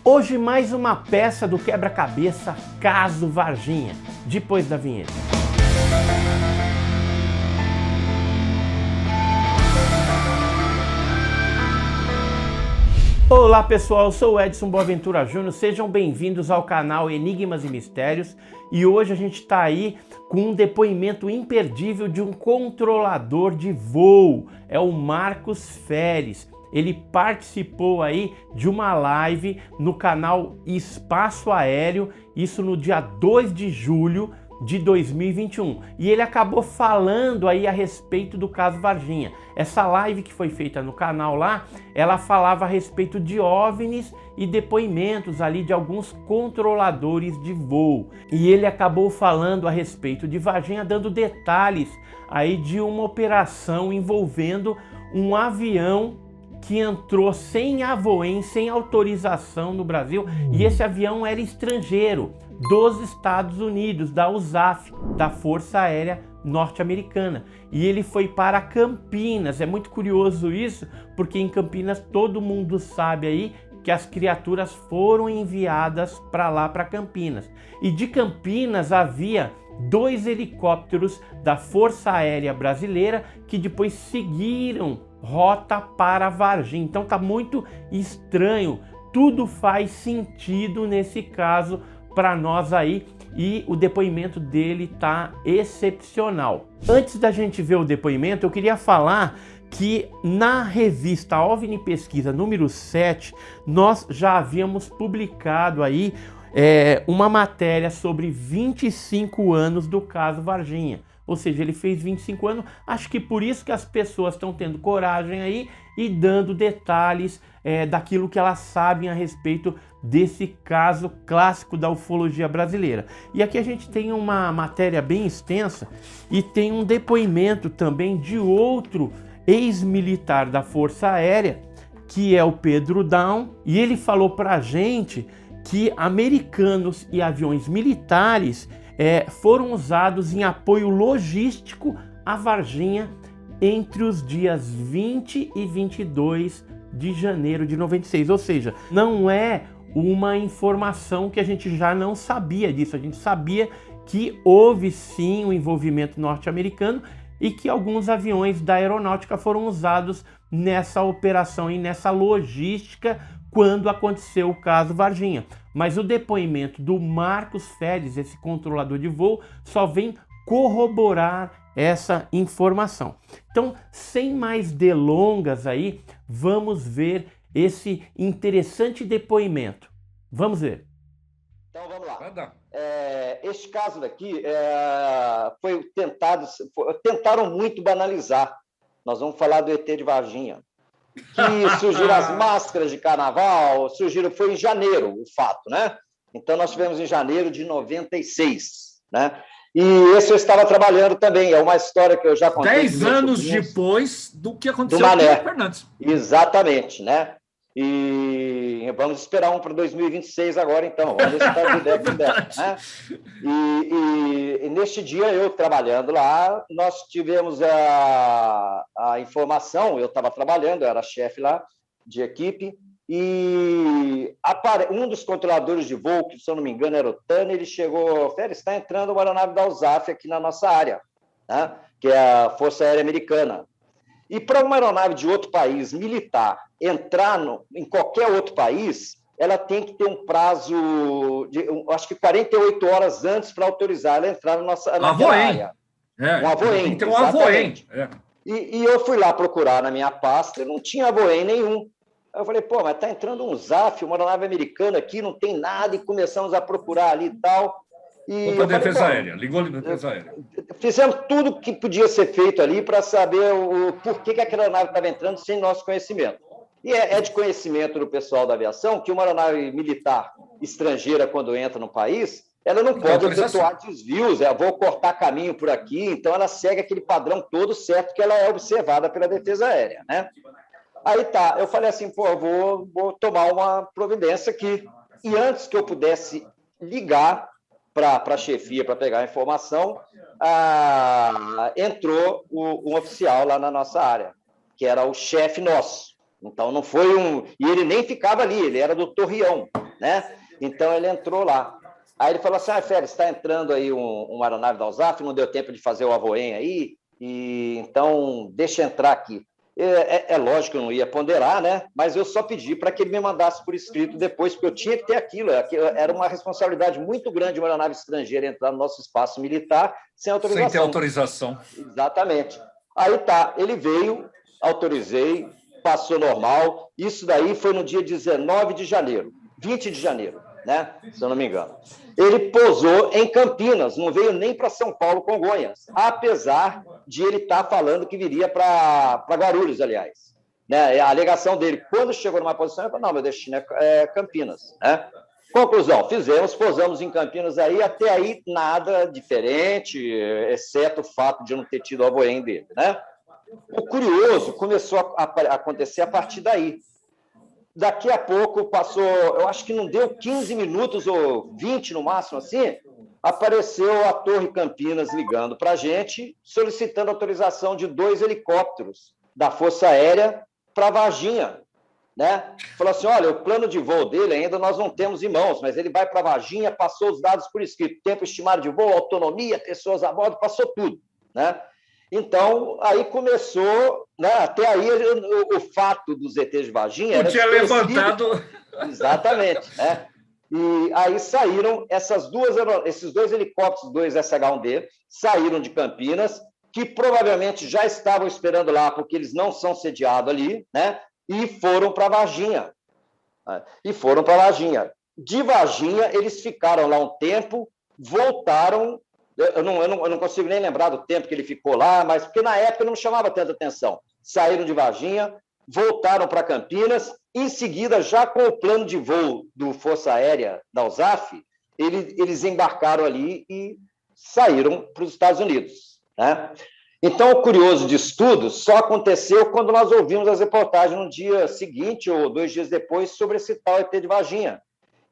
Hoje mais uma peça do quebra-cabeça Caso Varginha, depois da vinheta. Olá pessoal, eu sou o Edson Boaventura Júnior, sejam bem-vindos ao canal Enigmas e Mistérios e hoje a gente está aí com um depoimento imperdível de um controlador de voo, é o Marcos Feres. Ele participou aí de uma live no canal Espaço Aéreo, isso no dia 2 de julho de 2021. E ele acabou falando aí a respeito do caso Varginha. Essa live que foi feita no canal lá, ela falava a respeito de OVNIs e depoimentos ali de alguns controladores de voo. E ele acabou falando a respeito de Varginha, dando detalhes aí de uma operação envolvendo um avião que entrou sem avoen, sem autorização no Brasil, e esse avião era estrangeiro, dos Estados Unidos, da USAF, da Força Aérea Norte-Americana. E ele foi para Campinas. É muito curioso isso, porque em Campinas todo mundo sabe aí que as criaturas foram enviadas para lá, para Campinas. E de Campinas havia 2 helicópteros da Força Aérea Brasileira que depois seguiram rota para Varginha. Então tá muito estranho, tudo faz sentido nesse caso para nós aí e o depoimento dele tá excepcional. Antes da gente ver o depoimento, eu queria falar que na revista OVNI Pesquisa número 7, nós já havíamos publicado aí uma matéria sobre 25 anos do caso Varginha. Ou seja, ele fez 25 anos, acho que por isso que as pessoas estão tendo coragem aí e dando detalhes daquilo que elas sabem a respeito desse caso clássico da ufologia brasileira. E aqui a gente tem uma matéria bem extensa e tem um depoimento também de outro ex-militar da Força Aérea, que é o Pedro Down, e ele falou pra gente que americanos e aviões militares foram usados em apoio logístico a Varginha entre os dias 20 e 22 de janeiro de 96. Ou seja, não é uma informação que a gente já não sabia disso. A gente sabia que houve sim um envolvimento norte-americano e que alguns aviões da aeronáutica foram usados nessa operação e nessa logística quando aconteceu o caso Varginha. Mas o depoimento do Marcos Feres, esse controlador de voo, só vem corroborar essa informação. Então, sem mais delongas aí, vamos ver esse interessante depoimento. Vamos ver. Então, vamos lá. Este caso daqui tentaram muito banalizar. Nós vamos falar do ET de Varginha. Que surgiram as máscaras de carnaval, foi em janeiro o fato, né? Então, nós tivemos em janeiro de 96, né? E esse eu estava trabalhando também, é uma história que eu já contei. 10 anos depois do que aconteceu com o Fernandes. Exatamente, né? E vamos esperar um para 2026 agora, então. Vamos ver se está de ideia, né? E neste dia, eu trabalhando lá, nós tivemos a informação, eu estava trabalhando, eu era chefe lá de equipe, e um dos controladores de voo, que se eu não me engano era o Tânia, ele chegou, Félix, está entrando uma aeronave da USAF aqui na nossa área, né? Que é a Força Aérea Americana. E para uma aeronave de outro país militar entrar em qualquer outro país, ela tem que ter um prazo de, acho que 48 horas antes para autorizar ela a entrar na nossa área. Um avoen. Tem que ter um avoen. E eu fui lá procurar na minha pasta e não tinha avoen nenhum. Eu falei, pô, mas está entrando um ZAF, uma aeronave americana aqui, não tem nada, e começamos a procurar ali e tal. Ligou para a Defesa Aérea. Fizemos tudo o que podia ser feito ali para saber o porquê que aquela aeronave estava entrando sem nosso conhecimento. E é de conhecimento do pessoal da aviação que uma aeronave militar estrangeira, quando entra no país, ela não pode efetuar desvios, vou cortar caminho por aqui, então ela segue aquele padrão todo certo que ela é observada pela Defesa Aérea, né? Aí tá, eu falei assim, pô, eu vou tomar uma providência aqui. E antes que eu pudesse ligar para a chefia para pegar a informação, entrou um oficial lá na nossa área, que era o chefe nosso. Então, não foi um... E ele nem ficava ali, ele era do Torreão, né? Então ele entrou lá. Aí ele falou assim, Félix, está entrando aí uma aeronave da USAF, não deu tempo de fazer o avoen aí, e então deixa entrar aqui. É lógico que eu não ia ponderar, né? Mas eu só pedi para que ele me mandasse por escrito depois, porque eu tinha que ter aquilo. Era uma responsabilidade muito grande uma aeronave estrangeira entrar no nosso espaço militar sem autorização. Sem ter autorização. Exatamente. Aí tá, ele veio, autorizei, passou normal. Isso daí foi no dia 19 de janeiro, 20 de janeiro, né? Se eu não me engano. Ele pousou em Campinas, não veio nem para São Paulo, Congonhas, apesar de ele estar falando que viria para Guarulhos, aliás. Né? A alegação dele, quando chegou numa posição, ele falou, não, meu destino é Campinas. Né? Conclusão, pousamos em Campinas aí, até aí nada diferente, exceto o fato de eu não ter tido o avoen dele. Né? O curioso começou a acontecer a partir daí. Daqui a pouco passou, eu acho que não deu 15 minutos ou 20 no máximo, assim, apareceu a Torre Campinas ligando para a gente, solicitando autorização de 2 helicópteros da Força Aérea para Varginha. Né? Falou assim, olha, o plano de voo dele ainda nós não temos em mãos, mas ele vai para Varginha, passou os dados por escrito, tempo estimado de voo, autonomia, pessoas a bordo, passou tudo. Né? Então, aí começou, né? Até aí o fato dos ETs de Varginha... Não tinha levantado... Exatamente. Né? E aí saíram esses 2 helicópteros, 2 SH-1D, saíram de Campinas, que provavelmente já estavam esperando lá, porque eles não são sediados ali, né? E foram para Varginha. De Varginha, eles ficaram lá um tempo, voltaram... Eu não consigo nem lembrar do tempo que ele ficou lá, mas porque na época não me chamava tanta atenção. Saíram de Varginha, voltaram para Campinas, em seguida, já com o plano de voo do Força Aérea da USAF, eles embarcaram ali e saíram para os Estados Unidos. Né? Então, o curioso disso tudo só aconteceu quando nós ouvimos as reportagens no dia seguinte ou 2 dias depois sobre esse tal ET de Varginha,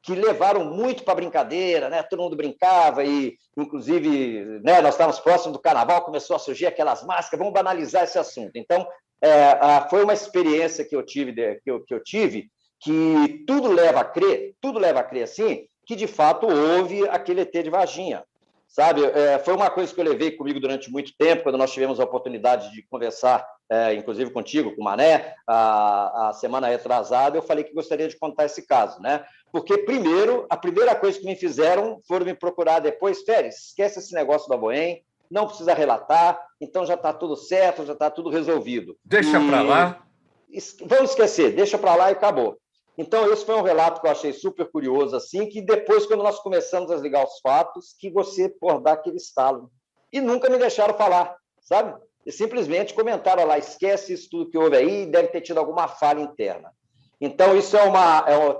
que levaram muito para brincadeira, né? Todo mundo brincava e, inclusive, né, nós estávamos próximos do Carnaval, começou a surgir aquelas máscaras, vamos banalizar esse assunto. Então, foi uma experiência que eu tive, que tudo leva a crer, assim, que, de fato, houve aquele ET de Varginha. Sabe? Foi uma coisa que eu levei comigo durante muito tempo, quando nós tivemos a oportunidade de conversar, inclusive contigo, com o Mané, a semana retrasada, eu falei que gostaria de contar esse caso, né? Porque, primeiro, a primeira coisa que me fizeram foram me procurar depois, Félix, esquece esse negócio do avoen, não precisa relatar, então já está tudo certo, já está tudo resolvido. Deixa para lá. Vamos esquecer, deixa para lá e acabou. Então, esse foi um relato que eu achei super curioso, assim, que depois, quando nós começamos a ligar os fatos, que você dá aquele estalo. E nunca me deixaram falar, sabe? E simplesmente comentaram lá, esquece isso tudo que houve aí, deve ter tido alguma falha interna. Então, isso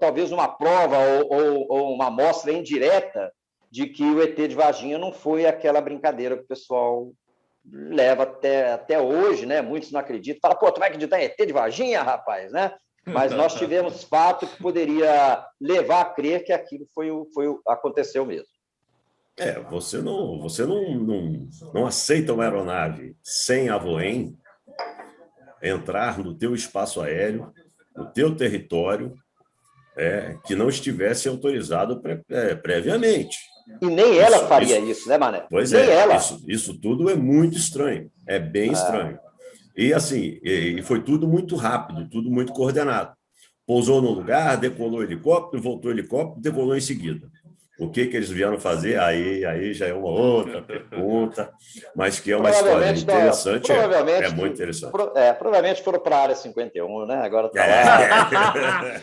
talvez uma prova ou uma amostra indireta de que o ET de Varginha não foi aquela brincadeira que o pessoal leva até hoje, né? Muitos não acreditam. Fala, pô, tu vai acreditar em ET de Varginha, rapaz, né? Mas nós tivemos fato que poderia levar a crer que aquilo aconteceu mesmo. Você não aceita uma aeronave sem avoen entrar no teu espaço aéreo, no teu território, que não estivesse autorizado previamente. E nem ela faria isso, né, Mané? Pois nem ela. Isso tudo é muito estranho, é bem estranho. E assim, foi tudo muito rápido, tudo muito coordenado. Pousou no lugar, decolou o helicóptero, voltou o helicóptero, decolou em seguida. O que eles vieram fazer, aí já é uma outra pergunta, mas que é uma história interessante, é muito interessante. Provavelmente foram para a área 51, né? Agora está lá.